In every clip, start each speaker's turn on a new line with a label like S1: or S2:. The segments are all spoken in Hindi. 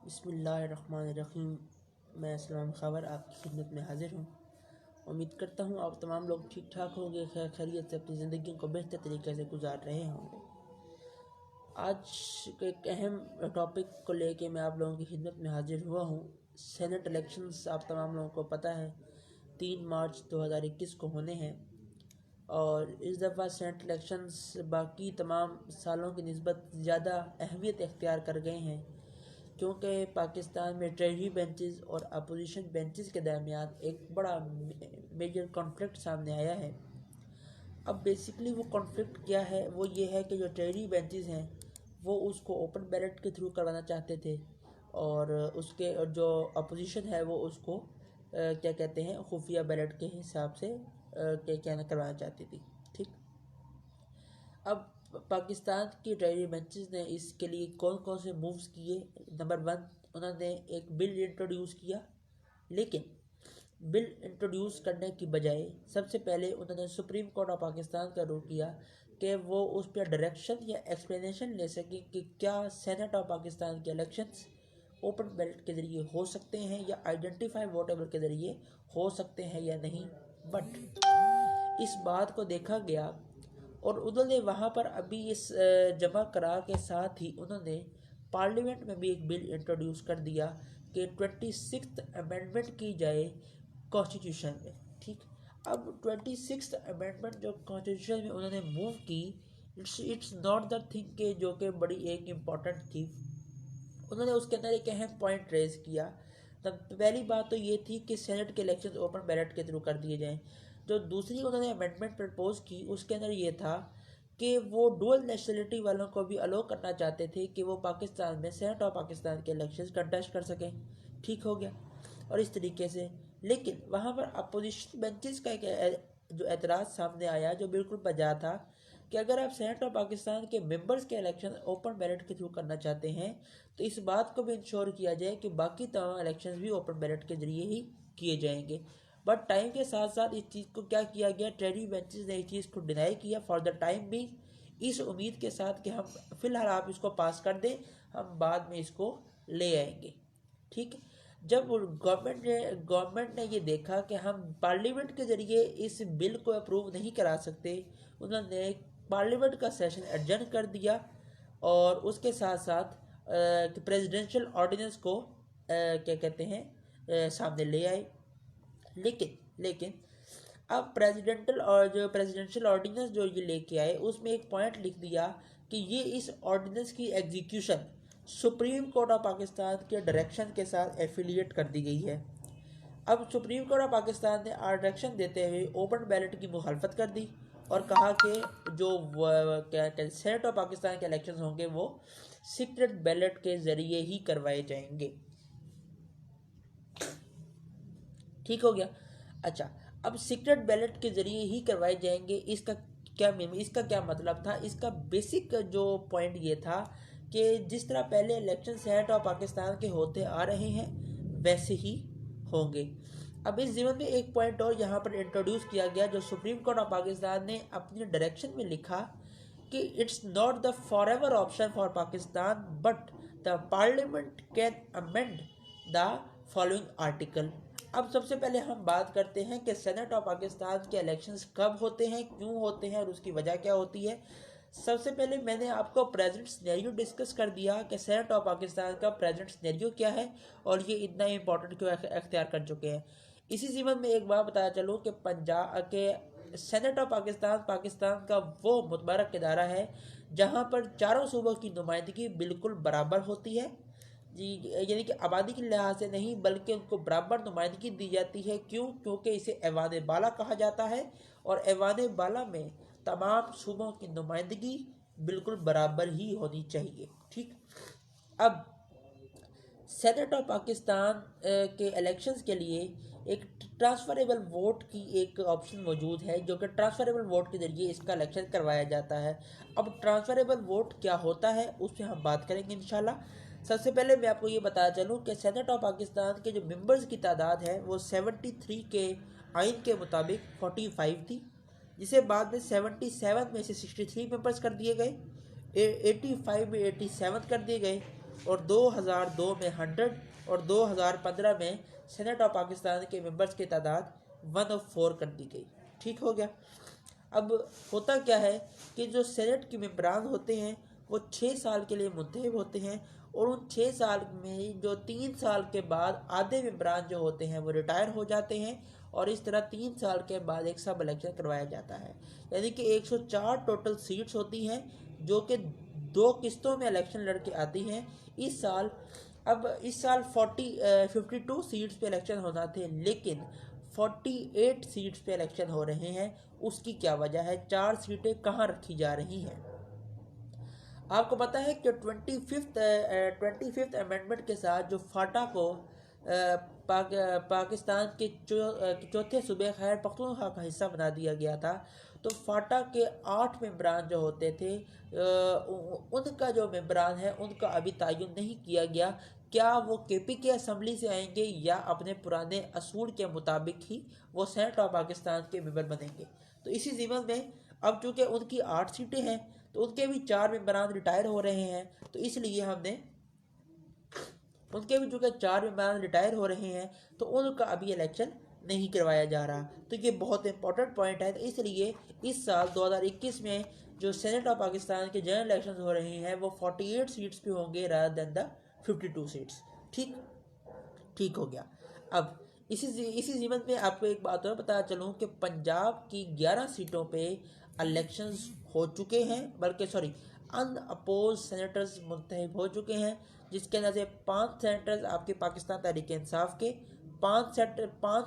S1: बिस्मिल्लाहिर्रहमानिर्रहीम। मैं सलाम खबर आपकी खिदमत में हाजिर हूँ। उम्मीद करता हूँ आप तमाम लोग ठीक ठाक होंगे, खैर खैरियत से अपनी ज़िंदगी को बेहतर तरीके से गुजार रहे होंगे। आज के एक अहम टॉपिक को लेके मैं आप लोगों की खिदमत में हाजिर हुआ हूँ। सेनेट इलेक्शंस आप तमाम लोगों को पता है 3 मार्च 2021 को होने हैं और इस दफ़ा सेनेट इलेक्शंस बाकी तमाम सालों की निस्बत ज़्यादा अहमियत इख्तियार कर गए हैं, क्योंकि पाकिस्तान में ट्रेजरी बेंचेस और अपोजिशन बेंचेस के दरमियान एक बड़ा मेजर कॉन्फ्लिक्ट सामने आया है। अब बेसिकली वो कॉन्फ्लिक्ट क्या है, वो ये है कि जो ट्रेजरी बेंचेस हैं वो उसको ओपन बैलेट के थ्रू करवाना चाहते थे और उसके जो अपोजिशन है वो उसको क्या कहते हैं खुफिया बैलेट के हिसाब से क्या करवाना चाहती थी। ठीक, अब पाकिस्तान की ट्रेजरी बेंचेस ने इसके लिए कौन कौन से मूव्स किए। नंबर 1, उन्होंने एक बिल इंट्रोड्यूस किया, लेकिन बिल इंट्रोड्यूस करने की बजाय सबसे पहले उन्होंने सुप्रीम कोर्ट ऑफ पाकिस्तान का रुख किया कि वो उस पर डायरेक्शन या एक्सप्लेनेशन ले सकें कि क्या सेनेट ऑफ पाकिस्तान के इलेक्शंस ओपन बैलेट के ज़रिए हो सकते हैं या आइडेंटिफाई वोटेबल के ज़रिए हो सकते हैं या नहीं। बट इस बात को देखा गया और उन्होंने वहाँ पर अभी इस जमा करा के साथ ही उन्होंने पार्लियामेंट में भी एक बिल इंट्रोड्यूस कर दिया कि 26th अमेंडमेंट की जाए कॉन्स्टिट्यूशन में। ठीक, अब 26th अमेंडमेंट जो कॉन्स्टिट्यूशन में उन्होंने मूव की, इट्स नॉट द थिंग के जो कि बड़ी एक इम्पॉर्टेंट थी। उन्होंने उसके अंदर एक अहम पॉइंट रेज किया। तब पहली बात तो ये थी कि सेनेट के इलेक्शन ओपन बैलेट के थ्रू कर दिए जाएं। जो दूसरी उन्होंने अमेंडमेंट प्रपोज की उसके अंदर ये था कि वो डुअल नेशनलिटी वालों को भी अलो करना चाहते थे कि वो पाकिस्तान में सेनेट ऑफ पाकिस्तान के इलेक्शंस कंटेस्ट कर सकें। ठीक हो गया और इस तरीके से, लेकिन वहाँ पर अपोजिशन बेंचेस का एक जो एतराज़ सामने आया जो बिल्कुल बजा था कि अगर आप सेनेट ऑफ पाकिस्तान के मेंबर्स के इलेक्शन ओपन बैलेट के थ्रू करना चाहते हैं तो इस बात को भी इंश्योर किया जाए कि बाकी तमाम इलेक्शंस भी ओपन बैलेट के ज़रिए ही किए जाएंगे। बट टाइम के साथ साथ इस चीज़ को क्या किया गया, ट्रेजरी बेंचेस ने इस चीज़ को डिनाई किया फॉर द टाइम भी, इस उम्मीद के साथ कि हम फिलहाल आप इसको पास कर दें, हम बाद में इसको ले आएंगे। ठीक, जब गवर्नमेंट ने ये देखा कि हम पार्लियामेंट के ज़रिए इस बिल को अप्रूव नहीं करा सकते, उन्होंने पार्लियामेंट का सेशन एडजर्न कर दिया और उसके साथ साथ प्रेसिडेंशियल ऑर्डिनेंस को क्या कहते हैं सामने ले आए। लेकिन अब प्रेसिडेंशियल ऑर्डिनेंस जो ये लेके आए उसमें एक पॉइंट लिख दिया कि ये इस ऑर्डिनेंस की execution supreme court of Pakistan के डायरेक्शन के साथ एफिलिएट कर दी गई है। अब सुप्रीम कोर्ट ऑफ पाकिस्तान ने डायरेक्शन देते हुए ओपन बैलेट की मुखालफत कर दी और कहा कि जो क्या सेनेट ऑफ पाकिस्तान के इलेक्शन होंगे वो सीक्रेट बैलेट के ज़रिए ही करवाए जाएंगे। ठीक हो गया। अच्छा, अब सीक्रेट बैलेट के ज़रिए ही करवाए जाएंगे, इसका क्या मतलब था। इसका बेसिक जो पॉइंट ये था कि जिस तरह पहले इलेक्शन सेनेट ऑफ पाकिस्तान के होते आ रहे हैं वैसे ही होंगे। अब इस ज़िम्मे में एक पॉइंट और यहाँ पर इंट्रोड्यूस किया गया जो सुप्रीम कोर्ट ऑफ पाकिस्तान ने अपनी डायरेक्शन में लिखा कि it's not the for ever option for Pakistan but the parliament can amend the following article. अब सबसे पहले हम बात करते हैं कि सेनेट ऑफ पाकिस्तान के इलेक्शंस कब होते हैं, क्यों होते हैं और उसकी वजह क्या होती है। सबसे पहले मैंने आपको प्रेजेंट सिनेरियो डिस्कस कर दिया कि सेनेट ऑफ पाकिस्तान का प्रेजेंट सिनेरियो क्या है और ये इतना इंपॉर्टेंट क्यों अख्तियार कर चुके हैं। इसी ज़िम्मे में एक बात बताया चलूँ कि पंजाब के सेनेट ऑफ पाकिस्तान का वो मुतबरक इदारा है जहाँ पर चारों सूबों की नुमाइंदगी बिल्कुल बराबर होती है जी, यानी कि आबादी के लिहाज से नहीं बल्कि उनको बराबर नुमाइंदगी दी जाती है। क्यों? क्योंकि इसे ऐवान बाला कहा जाता है और ऐवान बाला में तमाम सूबों की नुमाइंदगी बिल्कुल बराबर ही होनी चाहिए। ठीक, अब सेनेट ऑफ पाकिस्तान के इलेक्शंस के लिए एक ट्रांसफरेबल वोट की एक ऑप्शन मौजूद है जो कि ट्रांसफरेबल वोट के ज़रिए इसका इलेक्शन करवाया जाता है। अब ट्रांसफरेबल वोट क्या होता है उस पर हम बात करेंगे इंशाल्लाह। सबसे पहले मैं आपको ये बताया चलूँ कि सेनेट ऑफ पाकिस्तान के जो मेंबर्स की तादाद है वो 73 के आइन के मुताबिक 45 थी, जिसे बाद में 77 में से 63 मेंबर्स कर दिए गए, 85 में 87 कर दिए गए और 2002 में 100 और 2015 में सेनेट ऑफ पाकिस्तान के मेंबर्स की तादाद 104 कर दी गई। ठीक हो गया। अब होता क्या है कि जो सेनेट के मेंबरान होते हैं वो 6 साल के लिए मुंतखब होते हैं, और उन 6 साल में जो 3 साल के बाद आधे मेंबरान जो होते हैं वो रिटायर हो जाते हैं, और इस तरह 3 साल के बाद एक सब इलेक्शन करवाया जाता है। यानी कि 104 टोटल सीट्स होती हैं जो कि 2 किस्तों में इलेक्शन लड़के आती हैं। इस साल 52 सीट्स पे इलेक्शन होना थे, लेकिन 48 सीट्स पे इलेक्शन हो रहे हैं। उसकी क्या वजह है? 4 सीटें कहाँ रखी जा रही हैं? आपको पता है कि 25th अमेंडमेंट के साथ जो फाटा को पाकिस्तान के चौथे सूबे खैबर पख्तूनख्वा का हिस्सा बना दिया गया था, तो फाटा के 8 मेंबरान जो होते थे उनका जो मेंबरान है उनका अभी तयन नहीं किया गया। क्या वो केपी के असम्बली से आएंगे या अपने पुराने असूल के मुताबिक ही वो सेनेट ऑफ पाकिस्तान के मेंबर बनेंगे? तो इसी ज़िम्मन में अब चूँकि उनकी 8 सीटें हैं तो उनके भी 4 मेंबरान रिटायर हो रहे हैं, तो इसलिए हमने उनके भी चूँकि 4 मेंबरान रिटायर हो रहे हैं तो उनका अभी इलेक्शन नहीं करवाया जा रहा। तो ये बहुत इंपॉर्टेंट पॉइंट है। तो इसलिए इस साल 2021 में जो सेनेट ऑफ पाकिस्तान के जनरल इलेक्शन हो रहे हैं वो 48 सीट्स पे होंगे रादर देन द 52 सीट्स। ठीक हो गया। अब इसी ज़िम्मन में आपको एक बात और बता चलूँ कि पंजाब की 11 सीटों पे इलेक्शंस हो चुके हैं, बल्कि अनअपोज सेनेटर्स मुंतखब हो चुके हैं, जिसके अंदर से 5 सेनेटर्स आपके पाकिस्तान तहरीक इंसाफ के, 5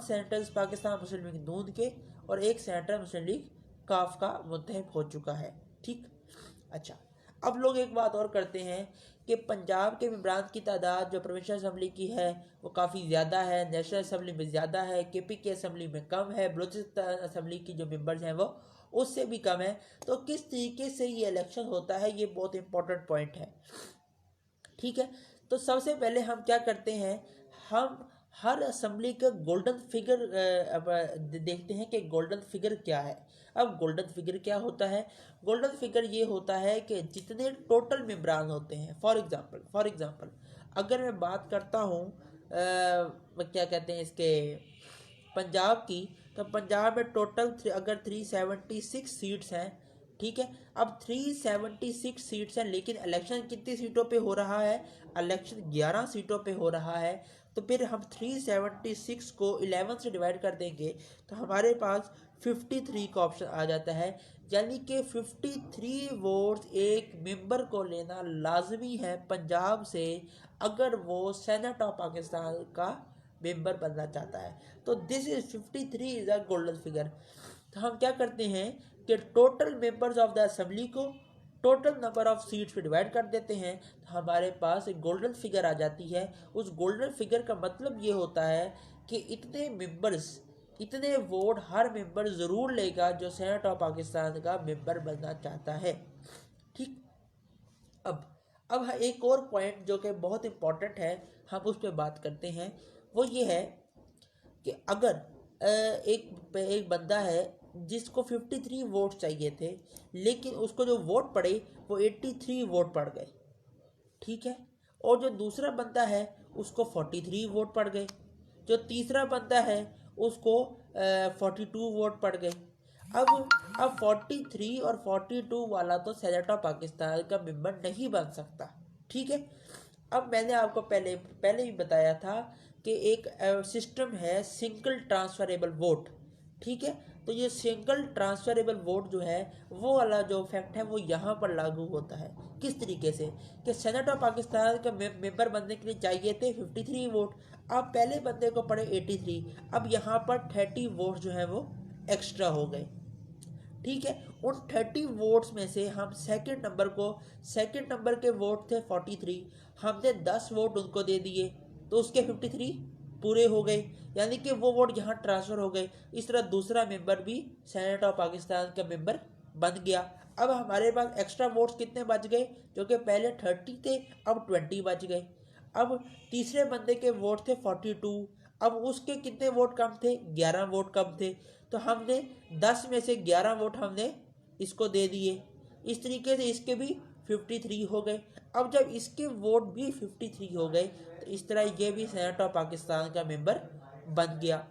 S1: सेनेटर्स पाकिस्तान मुस्लिम लीग नून के, और 1 सेनेटर मुस्लिम लीग काफ का मुंतखब हो चुका है। ठीक। अच्छा, अब लोग एक बात और करते हैं कि पंजाब के मेंबरान की तादाद जो प्रोविंशियल असम्बली की है वो काफ़ी ज़्यादा है, नेशनल असम्बली में ज़्यादा है, केपी की असम्बली में कम है, बलूचिस्तान असम्बली की जो मेंबर्स हैं वो उससे भी कम है। तो किस तरीके से ये इलेक्शन होता है, ये बहुत इंपॉर्टेंट पॉइंट है। ठीक है, तो सबसे पहले हम क्या करते हैं, हम हर असम्बली का गोल्डन फिगर देखते हैं कि गोल्डन फिगर क्या है। अब गोल्डन फिगर क्या होता है? गोल्डन फिगर ये होता है कि जितने टोटल मेंबरान होते हैं, फॉर एग्जांपल अगर मैं बात करता हूँ क्या कहते हैं इसके पंजाब की, तो पंजाब में टोटल अगर 376 सीट्स हैं। ठीक है, अब 376 सीट्स हैं, लेकिन इलेक्शन कितनी सीटों पे हो रहा है? इलेक्शन 11 सीटों पे हो रहा है। तो फिर हम 376 को 11 से डिवाइड कर देंगे तो हमारे पास 53 का ऑप्शन आ जाता है। यानी कि 53 वोट्स एक मेंबर को लेना लाजमी है पंजाब से, अगर वो सेनेट ऑफ पाकिस्तान का मेंबर बनना चाहता है। तो this is 53 is a golden figure. तो हम क्या करते हैं कि total members of the assembly को टोटल नंबर ऑफ सीट्स पे डिवाइड कर देते हैं, तो हमारे पास एक गोल्डन फिगर आ जाती है। उस गोल्डन फिगर का मतलब ये होता है कि इतने वोट हर मेंबर ज़रूर लेगा जो सेनेट ऑफ पाकिस्तान का मेंबर बनना चाहता है। ठीक। अब एक और पॉइंट जो कि बहुत इम्पोर्टेंट है, हम उस पर बात करते हैं। वो ये है कि अगर एक बंदा है जिसको 53 वोट चाहिए थे, लेकिन उसको जो वोट पड़े वो 83 वोट पड़ गए। ठीक है, और जो दूसरा बंदा है उसको 43 वोट पड़ गए, जो तीसरा बंदा है उसको 42 वोट पड़ गए। अब 43 और 42 वाला तो सेनेट ऑफ पाकिस्तान का मेंबर नहीं बन सकता। ठीक है, अब मैंने आपको पहले ही बताया था कि एक सिस्टम है सिंगल ट्रांसफरेबल वोट। ठीक है, तो ये सिंगल ट्रांसफरेबल वोट जो है वो वाला जो फैक्ट है वो यहाँ पर लागू होता है। किस तरीके से कि सेनेट ऑफ पाकिस्तान का मेंबर बनने के लिए चाहिए थे 53 वोट, अब पहले बंदे को पड़े 83, अब यहाँ पर 30 वोट जो है वो एक्स्ट्रा हो गए। ठीक है, उन 30 वोट्स में से हम सेकंड नंबर के वोट थे 43, हमने 10 वोट उनको दे दिए तो उसके 53 पूरे हो गए, यानी कि वो वोट यहाँ ट्रांसफ़र हो गए। इस तरह दूसरा मेंबर भी सेनेट ऑफ पाकिस्तान का मेंबर बन गया। अब हमारे पास एक्स्ट्रा वोट्स कितने बच गए? जो कि पहले 30 थे, अब 20 बच गए। अब तीसरे बंदे के वोट थे 42, अब उसके कितने वोट कम थे? 11 वोट कम थे, तो हमने 10 में से 11 वोट हमने इसको दे दिए। इस तरीके से इसके भी 53 हो गए। अब जब इसके वोट भी 53 हो गए तो इस तरह ये भी सेनेट ऑफ पाकिस्तान का मेंबर बन गया।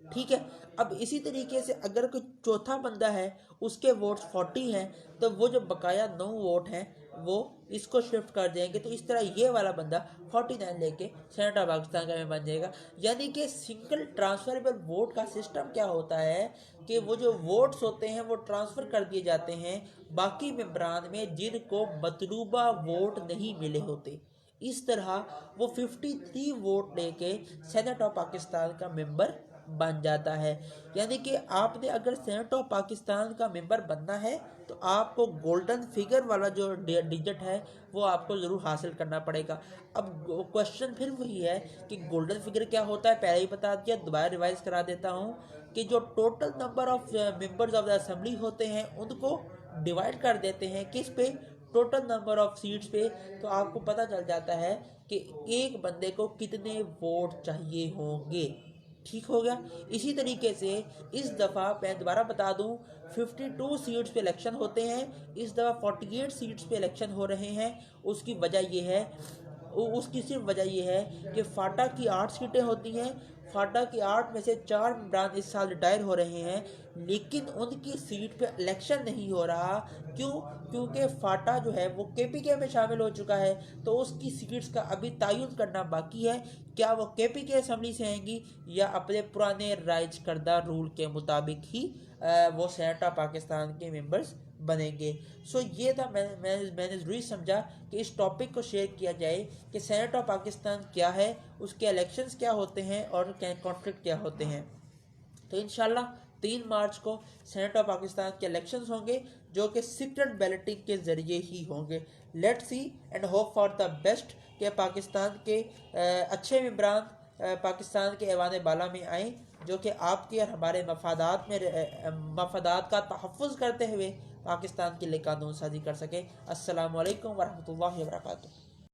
S1: ठीक है, अब इसी तरीके से अगर कोई चौथा बंदा है उसके वोट्स 40 हैं तो वो जो बकाया 9 वोट हैं वो इसको शिफ्ट कर देंगे, तो इस तरह ये वाला बंदा 49 लेके सेनेट ऑफ पाकिस्तान का में बन जाएगा। यानी कि सिंगल ट्रांसफरेबल वोट का सिस्टम क्या होता है कि वो जो वोट्स होते हैं वो ट्रांसफ़र कर दिए जाते हैं बाकी मेंबरान में जिनको मतलूबा वोट नहीं मिले होते। इस तरह वो 53 वोट लेके सेनेट ऑफ पाकिस्तान का मेंबर बन जाता है। यानी कि आपने अगर सेनेट ऑफ पाकिस्तान का मेंबर बनना है तो आपको गोल्डन फिगर वाला जो डिजिट है वो आपको ज़रूर हासिल करना पड़ेगा। अब क्वेश्चन फिर वही है कि गोल्डन फिगर क्या होता है, पहले ही बता दिया, दोबारा रिवाइज करा देता हूँ कि जो total number of members of the assembly होते हैं उनको डिवाइड कर देते हैं किस पे, टोटल नंबर ऑफ सीट्स पे, तो आपको पता चल जाता है कि एक बंदे को कितने वोट चाहिए होंगे। ठीक हो गया। इसी तरीके से इस दफ़ा मैं दोबारा बता दूं 52 सीट्स पे इलेक्शन होते हैं, इस दफ़ा 48 सीट्स पे इलेक्शन हो रहे हैं। उसकी वजह यह है, उसकी सिर्फ वजह यह है कि फाटा की 8 सीटें होती हैं, फाटा की 8 में से 4 मेंबरान इस साल रिटायर हो रहे हैं, लेकिन उनकी सीट पे इलेक्शन नहीं हो रहा। क्यों? क्योंकि फाटा जो है वो केपीके में शामिल हो चुका है, तो उसकी सीट्स का अभी तयन करना बाकी है। क्या वो केपीके असेंबली से आएंगी या अपने पुराने राइज करदा रूल के मुताबिक ही वो सेनेट ऑफ पाकिस्तान के मेंबर्स बनेंगे। सो ये था, मैंने ज़रूरी समझा कि इस टॉपिक को शेयर किया जाए कि सेनेट ऑफ पाकिस्तान क्या है, उसके इलेक्शंस क्या होते हैं और कॉन्फ्लिक्ट क्या होते हैं। तो इंशाल्लाह 3 मार्च को सेनेट ऑफ पाकिस्तान के इलेक्शंस होंगे जो कि सीक्रेट बैलेटिंग के ज़रिए ही होंगे। Let's see and hope for the best कि पाकिस्तान के अच्छे मेंबरान पाकिस्तान के ऐवान बाला में आएँ जो कि आपके और हमारे मफादात का तहफ़्फ़ुज़ करते हुए पाकिस्तान के लिए कानून साजी कर सके। अस्सलामु अलैकुम वरहमतुल्लाहि वबरकातुहू।